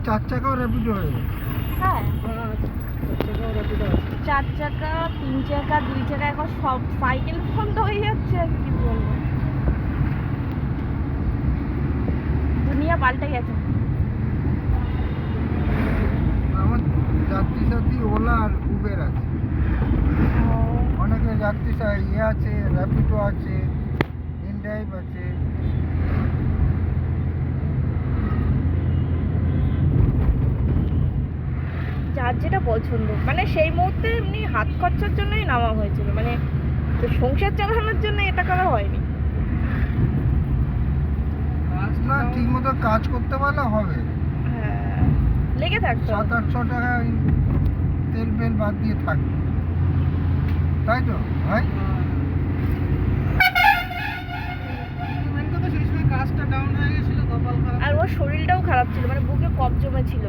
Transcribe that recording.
4 চাকাও র্যাপিডো হয়ে গেছে। হ্যাঁ, 4 চাকাও র্যাপিডো আছে। 4 চাকা, 3 চাকা, 2 চাকা, এখন সব সাইকেল বন্ধ হয়ে যাচ্ছে আর কি বলবো। দুনিয়া পাল্টে গেছে। আমার যাত্রী সাথী ওলা আর উবের আছে। অনেকে যাত্রী ইয়ে আছে, র্যাপিডো আছে, ইনড্রাইভ আছে। যার যেটা পছন্দ, মানে সেই মুহূর্তে এমনি হাত খরচার জন্যই নামা হয়েছিল, মানে তো সংসার চালানোর জন্য এটা করা হয়নি। না, ঠিক মতো কাজ করতে পারলে হবে। হ্যাঁ, লেগে থাকতো। 700-800 টাকা তেল ফেল বাদ দিয়ে থাকবে, তাই তো ভাই? আর ওর শরীরটাও খারাপ ছিল, মানে বুকে কফ জমেছিল।